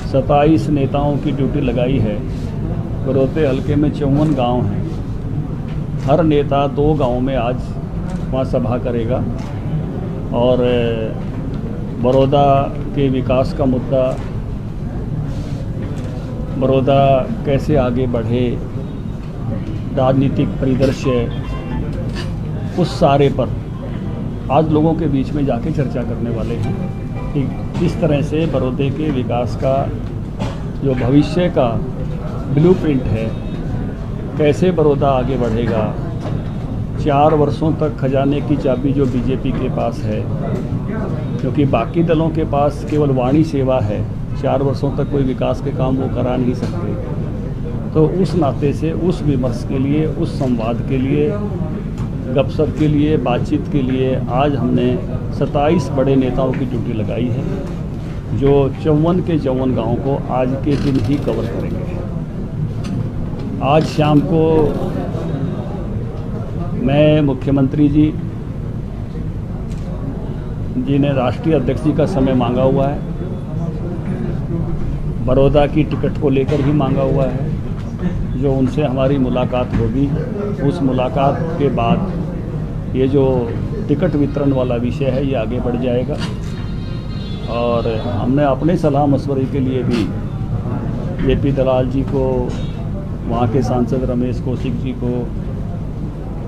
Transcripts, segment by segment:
27 नेताओं की ड्यूटी लगाई है। बड़ौदे हलके में 54 गांव हैं। हर नेता 2 गांव में आज वहाँ सभा करेगा और बड़ौदा के विकास का मुद्दा, बड़ौदा कैसे आगे बढ़े, राजनीतिक परिदृश्य, उस सारे पर आज लोगों के बीच में जाके चर्चा करने वाले हैं कि किस तरह से बड़ौदे के विकास का जो भविष्य का ब्लूप्रिंट है, कैसे बड़ौदा आगे बढ़ेगा। 4 वर्षों तक खजाने की चाबी जो बीजेपी के पास है, क्योंकि बाकी दलों के पास केवल वाणी सेवा है, 4 वर्षों तक कोई विकास के काम वो करा नहीं सकते। तो उस नाते से, उस विमर्श के लिए, उस संवाद के लिए, गपशप के लिए, बातचीत के लिए आज हमने 27 बड़े नेताओं की ड्यूटी लगाई है, जो 54 के 54 गाँव को आज के दिन ही कवर करेंगे। आज शाम को मैं मुख्यमंत्री जी ने राष्ट्रीय अध्यक्ष जी का समय मांगा हुआ है, बड़ौदा की टिकट को लेकर ही मांगा हुआ है। जो उनसे हमारी मुलाकात होगी, उस मुलाकात के बाद ये जो टिकट वितरण वाला विषय है ये आगे बढ़ जाएगा। और हमने अपने सलाह मशवरे के लिए भी JP दलाल जी को, वहाँ के सांसद रमेश कौशिक जी को,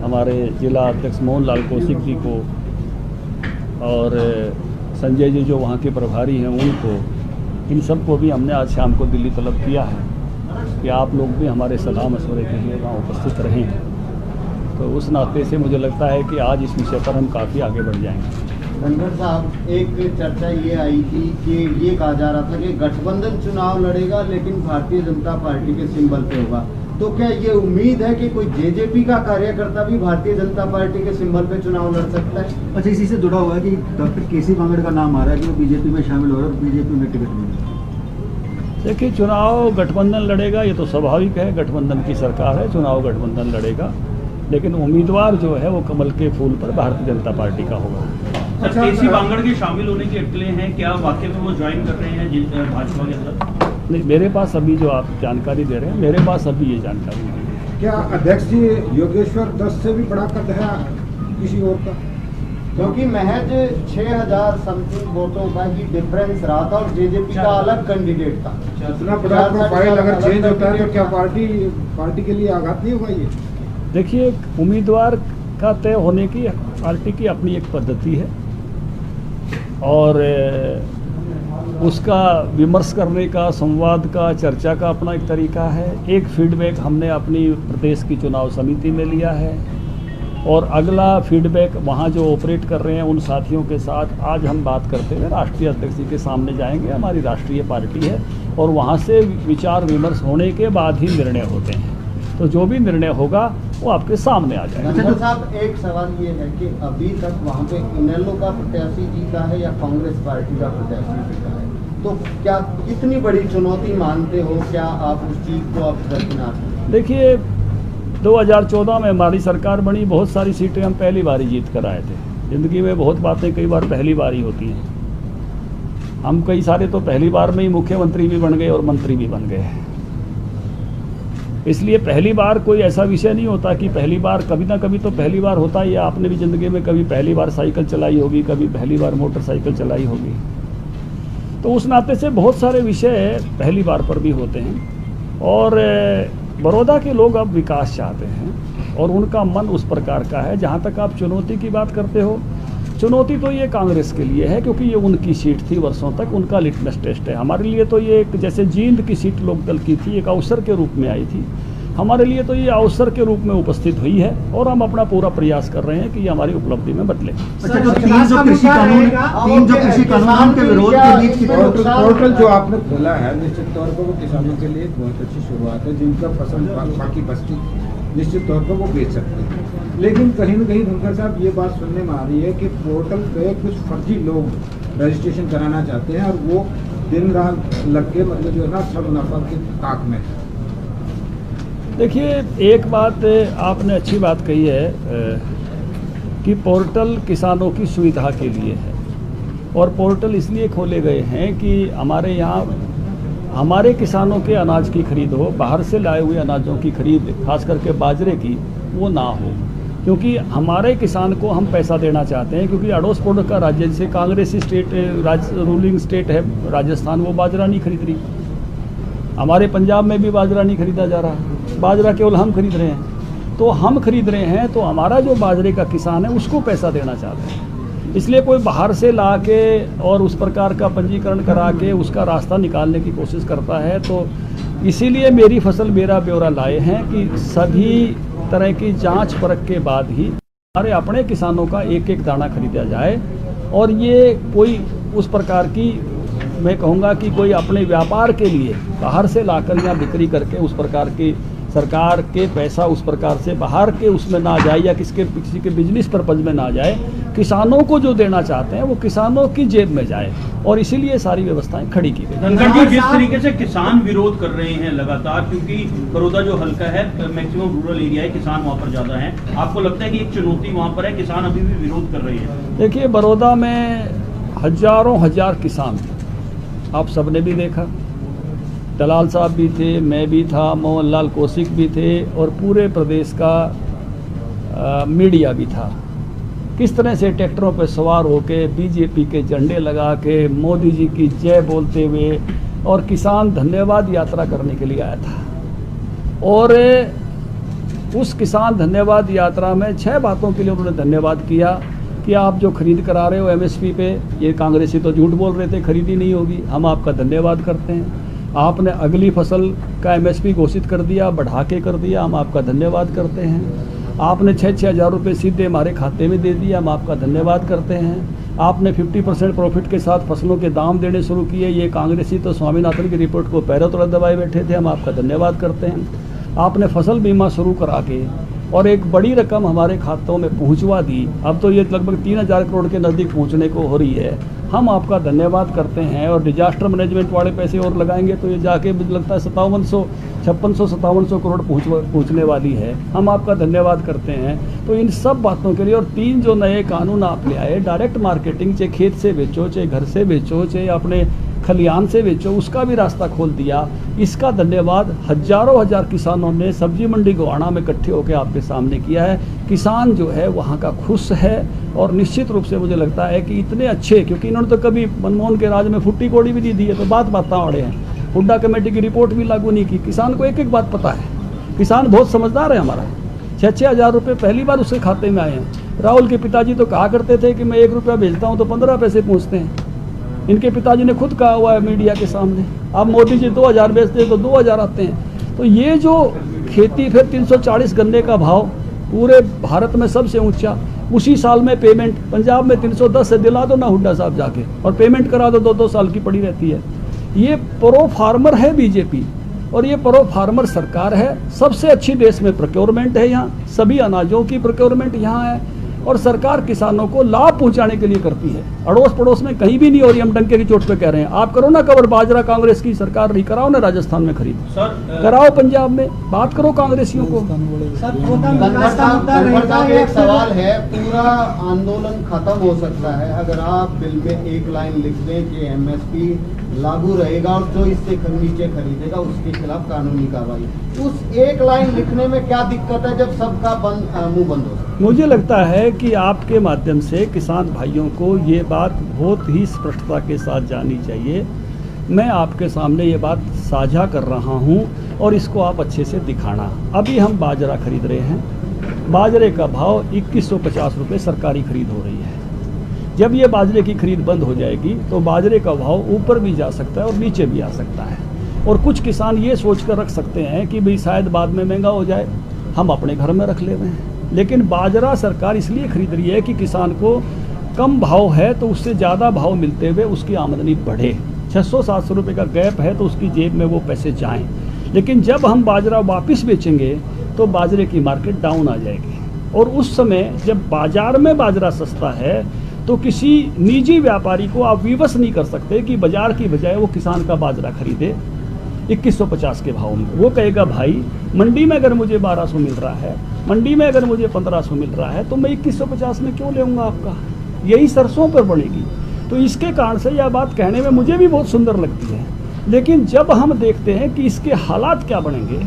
हमारे जिला अध्यक्ष मोहन लाल कौशिक जी को और संजय जी जो वहाँ के प्रभारी हैं उनको, इन सब को भी हमने आज शाम को दिल्ली तलब किया है कि आप लोग भी हमारे सलाह मशवरे के लिए वहाँ उपस्थित रहें। तो उस नाते से मुझे लगता है कि आज इस विषय पर हम काफ़ी आगे बढ़ जाएंगे। धनखड़ साहब, एक चर्चा ये आई थी कि ये कहा जा रहा था कि गठबंधन चुनाव लड़ेगा लेकिन भारतीय जनता पार्टी के सिंबल पे होगा, तो क्या ये उम्मीद है कि कोई JJP का कार्यकर्ता भी भारतीय जनता पार्टी के सिंबल पे चुनाव लड़ सकता है? अच्छा, इसी से जुड़ा हुआ है कि डॉक्टर KC बांगड़ का नाम आ रहा है कि वो BJP में शामिल हो रहा है, BJP में टिकट मिलेगा। देखिए, चुनाव गठबंधन लड़ेगा ये तो स्वाभाविक है, गठबंधन की सरकार है, चुनाव गठबंधन लड़ेगा, लेकिन उम्मीदवार जो है वो कमल के फूल पर भारतीय जनता पार्टी का होगा। अच्छा, KC बांगड़ के शामिल होने की अटकलें हैं, क्या वाकई में वो ज्वाइन कर रहे हैं भाजपा के अंदर? नहीं, मेरे पास अभी जो आप जानकारी दे रहे हैं, मेरे पास अभी ये जानकारी नहीं है। क्या अध्यक्ष जी योगेश्वर 10 से भी बड़ा कद है किसी और का? क्योंकि महज 6000 समथिंग वोटों का ही डिफरेंस रहा था और JJP का अलग कैंडिडेट था। इतना बड़ा प्रोफाइल अगर चेंज होता है तो क्या पार्टी के लिए आघात नहीं होगा ये? देखिए, उम्मीदवार का तय होने की पार्टी की अपनी एक पद्धति है और उसका विमर्श करने का, संवाद का, चर्चा का अपना एक तरीका है। एक फीडबैक हमने अपनी प्रदेश की चुनाव समिति में लिया है और अगला फीडबैक वहाँ जो ऑपरेट कर रहे हैं उन साथियों के साथ आज हम बात करते हुए राष्ट्रीय अध्यक्ष जी के सामने जाएंगे। हमारी राष्ट्रीय पार्टी है और वहाँ से विचार विमर्श होने के बाद ही निर्णय होते हैं, तो जो भी निर्णय होगा वो आपके सामने आ जाएगा। धनखड़ साहब, एक सवाल ये है कि अभी तक वहाँ पे इनेलो का प्रत्याशी जीता है या कांग्रेस पार्टी का प्रत्याशी जीता है, तो क्या इतनी बड़ी चुनौती मानते हो? क्या आप उस चीज़ को अब दरकिनार? देखिए, 2014 में हमारी सरकार बनी, बहुत सारी सीटें हम पहली बार ही जीत कर आए थे। ज़िंदगी में बहुत बातें कई बार पहली बार ही होती हैं। हम कई सारे तो पहली बार में ही मुख्यमंत्री भी बन गए और मंत्री भी बन गए। इसलिए पहली बार कोई ऐसा विषय नहीं होता कि पहली बार, कभी ना कभी तो पहली बार होता ही है। आपने भी ज़िंदगी में कभी पहली बार साइकिल चलाई होगी, कभी पहली बार मोटरसाइकिल चलाई होगी, तो उस नाते से बहुत सारे विषय पहली बार पर भी होते हैं। और बड़ौदा के लोग अब विकास चाहते हैं और उनका मन उस प्रकार का है। जहाँ तक आप चुनौती की बात करते हो, चुनौती तो ये कांग्रेस के लिए है क्योंकि ये उनकी सीट थी, वर्षों तक उनका लिटमस टेस्ट है। हमारे लिए तो ये एक जैसे जींद की सीट लोकदल की थी, एक अवसर के रूप में आई थी। हमारे लिए तो ये अवसर के रूप में उपस्थित हुई है और हम अपना पूरा प्रयास कर रहे हैं कि ये हमारी उपलब्धि में बदले। अच्छा, जो तीन जो कृषि कानून के विरोध के बीच की पोर्टल जो आपने खोला है, निश्चित तौर पर वो किसानों के लिए बहुत अच्छी शुरुआत है। जिनका फसल बाकी बस्ती निश्चित तौर पर वो बेच सकते हैं, लेकिन कहीं न कहीं धनखड़ साहब ये बात सुनने में आ रही है कि पोर्टल पे कुछ फर्जी लोग रजिस्ट्रेशन कराना चाहते हैं और वो दिन रात लग के मतलब जो है ना सब मुनाफा के ताक में। देखिए, एक बात आपने अच्छी बात कही है कि पोर्टल किसानों की सुविधा के लिए है और पोर्टल इसलिए खोले गए हैं कि हमारे यहाँ हमारे किसानों के अनाज की खरीद हो, बाहर से लाए हुए अनाजों की खरीद, खास करके बाजरे की, वो ना हो, क्योंकि हमारे किसान को हम पैसा देना चाहते हैं। क्योंकि अड़ोस पड़ोस का राज्य, जैसे कांग्रेसी स्टेट रूलिंग स्टेट है राजस्थान, वो बाजरा नहीं खरीद रही। हमारे पंजाब में भी बाजरा नहीं खरीदा जा रहा, बाजरा केवल हम खरीद रहे हैं। तो हम खरीद रहे हैं तो हमारा जो बाजरे का किसान है उसको पैसा देना चाहते हैं। इसलिए कोई बाहर से ला के और उस प्रकार का पंजीकरण करा के उसका रास्ता निकालने की कोशिश करता है। तो इसीलिए मेरी फसल मेरा ब्यौरा लाए हैं कि सभी तरह की जांच परख के बाद ही हमारे अपने किसानों का एक एक दाना खरीदा जाए। और ये कोई उस प्रकार की, मैं कहूँगा कि कोई अपने व्यापार के लिए बाहर से लाकर या बिक्री करके उस प्रकार की सरकार के पैसा उस प्रकार से बाहर के उसमें ना जाए या किसी के बिजनेस पर्पज में ना जाए। किसानों को जो देना चाहते हैं वो किसानों की जेब में जाए, और इसीलिए सारी व्यवस्थाएं खड़ी की गई। धनखड़ जी, जिस तरीके से किसान विरोध कर रहे हैं लगातार, क्योंकि बड़ौदा जो हल्का है मैक्सिमम रूरल एरिया है, किसान वहाँ पर ज़्यादा हैं, आपको लगता है कि एक चुनौती वहाँ पर है, किसान अभी भी विरोध कर रहे हैं? देखिए, बड़ौदा में हजारों हजार किसान, आप सबने भी देखा, दलाल साहब भी थे, मैं भी था, मोहन लाल कौशिक भी थे, और पूरे प्रदेश का मीडिया भी था। किस तरह से ट्रैक्टरों पर सवार होके बीजेपी के झंडे लगा के मोदी जी की जय बोलते हुए और किसान धन्यवाद यात्रा करने के लिए आया था। और उस किसान धन्यवाद यात्रा में 6 बातों के लिए उन्होंने धन्यवाद किया कि आप जो खरीद करा रहे हो एमएसपी पे, ये कांग्रेसी तो झूठ बोल रहे थे, खरीदी नहीं होगी, हम आपका धन्यवाद करते हैं। आपने अगली फसल का एमएसपी घोषित कर दिया, बढ़ा के कर दिया, हम आपका धन्यवाद करते हैं। आपने 6-6 हज़ार रुपये सीधे हमारे खाते में दे दिया, हम आपका धन्यवाद करते हैं। आपने 50% प्रॉफिट के साथ फसलों के दाम देने शुरू किए, ये कांग्रेसी तो स्वामीनाथन की रिपोर्ट को पैरों तले दबाए बैठे थे, हम आपका धन्यवाद करते हैं। आपने फसल बीमा शुरू करा के और एक बड़ी रकम हमारे खातों में पहुंचवा दी, अब तो ये लगभग 3000 करोड़ के नज़दीक पहुंचने को हो रही है, हम आपका धन्यवाद करते हैं। और डिजास्टर मैनेजमेंट वाले पैसे और लगाएंगे तो ये जाके मुझे लगता है 5600-5700 करोड़ पहुंचने वाली है, हम आपका धन्यवाद करते हैं। तो इन सब बातों के लिए, और 3 जो नए कानून आप ले आए, डायरेक्ट मार्केटिंग, चाहे खेत से बेचो, चाहे घर से बेचो, चाहे अपने खलियान से बेचो, उसका भी रास्ता खोल दिया, इसका धन्यवाद हजारों हजार किसानों ने सब्जी मंडी गोवाना में इकट्ठे होकर आपके सामने किया है। किसान जो है वहाँ का खुश है, और निश्चित रूप से मुझे लगता है कि इतने अच्छे, क्योंकि इन्होंने तो कभी मनमोहन के राज में फुट्टी कोड़ी भी नहीं दी है, तो बात वाड़े हैं, हुड्डा कमेटी की रिपोर्ट भी लागू नहीं की। किसान को एक एक बात पता है, किसान बहुत समझदार है हमारा। 6-6 हज़ार रुपये पहली बार उसके खाते में आए हैं। राहुल के पिताजी तो कहा करते थे कि मैं 1 रुपया भेजता हूँ तो 15 पैसे पहुँचते हैं। इनके पिताजी ने खुद कहा हुआ है मीडिया के सामने। अब मोदी जी 2000 बेचते हैं तो 2000 आते हैं। तो ये जो खेती, फिर 340 गन्ने का भाव पूरे भारत में सबसे ऊंचा, उसी साल में पेमेंट पंजाब में 310 से दिला दो ना हुड्डा साहब जाके, और पेमेंट करा दो, 2-2 साल की पड़ी रहती है। ये प्रो फार्मर है बीजेपी, और ये प्रो फार्मर सरकार है। सबसे अच्छी देश में प्रोक्योरमेंट है, यहाँ सभी अनाजों की प्रोक्योरमेंट यहाँ है, और सरकार किसानों को लाभ पहुंचाने के लिए करती है। अड़ोस पड़ोस में कहीं भी नहीं हो रही, हम डंके की चोट पे कह रहे हैं। आप करो ना कवर, बाजरा कांग्रेस की सरकार नहीं, कराओ ना राजस्थान में खरीद, कराओ पंजाब में, बात करो कांग्रेसियों को। धनखड़ साहब, एक सवाल है, पूरा आंदोलन खत्म हो सकता है अगर आप बिल में एक लाइन लिख दें कि एमएसपी लागू रहेगा और जो इससे नीचे खरीदेगा उसके खिलाफ कानूनी कार्रवाई। उस एक लाइन लिखने में क्या दिक्कत है जब सबका मुंह बंद हो? मुझे लगता है कि आपके माध्यम से किसान भाइयों को ये बात बहुत ही स्पष्टता के साथ जानी चाहिए। मैं आपके सामने ये बात साझा कर रहा हूँ, और इसको आप अच्छे से दिखाना। अभी हम बाजरा खरीद रहे हैं, बाजरे का भाव 2150 रुपये सरकारी खरीद हो रही है। जब ये बाजरे की खरीद बंद हो जाएगी तो बाजरे का भाव ऊपर भी जा सकता है और नीचे भी आ सकता है। और कुछ किसान ये सोच कर रख सकते हैं कि भाई शायद बाद में महंगा हो जाए, हम अपने घर में रख ले रहे हैं। लेकिन बाजरा सरकार इसलिए खरीद रही है कि किसान को कम भाव है तो उससे ज़्यादा भाव मिलते हुए उसकी आमदनी बढ़े। 600-700 रुपये का गैप है तो उसकी जेब में वो पैसे जाएं। लेकिन जब हम बाजरा वापस बेचेंगे तो बाजरे की मार्केट डाउन आ जाएगी, और उस समय जब बाजार में बाजरा सस्ता है तो किसी निजी व्यापारी को आप विवश नहीं कर सकते कि बाजार की बजाय वो किसान का बाजरा खरीदे 2150 के भाव में। वो कहेगा भाई मंडी में अगर मुझे 1200 मिल रहा है, मंडी में अगर मुझे 1500 मिल रहा है, तो मैं 2150 में क्यों लेऊंगा आपका, यही सरसों पर बनेगी। तो इसके कारण से यह बात कहने में मुझे भी बहुत सुंदर लगती है, लेकिन जब हम देखते हैं कि इसके हालात क्या बनेंगे,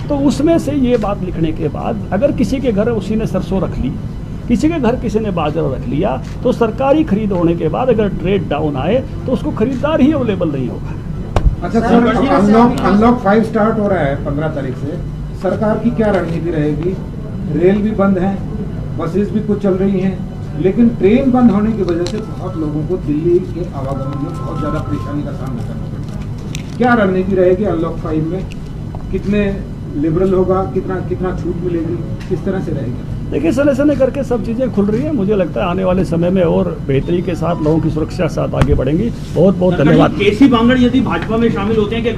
तो उसमें से ये बात लिखने के बाद अगर किसी के घर उसी ने सरसों रख ली, किसी के घर किसी ने बाजरा रख लिया, तो सरकारी खरीद होने के बाद अगर ट्रेड डाउन आए तो उसको खरीदार ही अवेलेबल नहीं होगा। अच्छा सर, अनलॉक 5 स्टार्ट हो रहा है 15 तारीख से, सरकार की क्या रणनीति रहेगी? रेल भी बंद है, बसेस भी कुछ चल रही हैं, लेकिन ट्रेन बंद होने की वजह से बहुत लोगों को दिल्ली के आवागमन में बहुत ज़्यादा परेशानी का सामना करना पड़ता है। क्या रणनीति रहेगी अनलॉक 5 में? कितने लिबरल होगा, कितना छूट मिलेगी, किस तरह से रहेगी? देखिए, सने सने करके सब चीज़ें खुल रही हैं। मुझे लगता है आने वाले समय में और बेहतरी के साथ, लोगों की सुरक्षा के साथ आगे बढ़ेंगी। बहुत बहुत धन्यवाद। केसी बांगड़ यदि भाजपा में शामिल होते हैं कि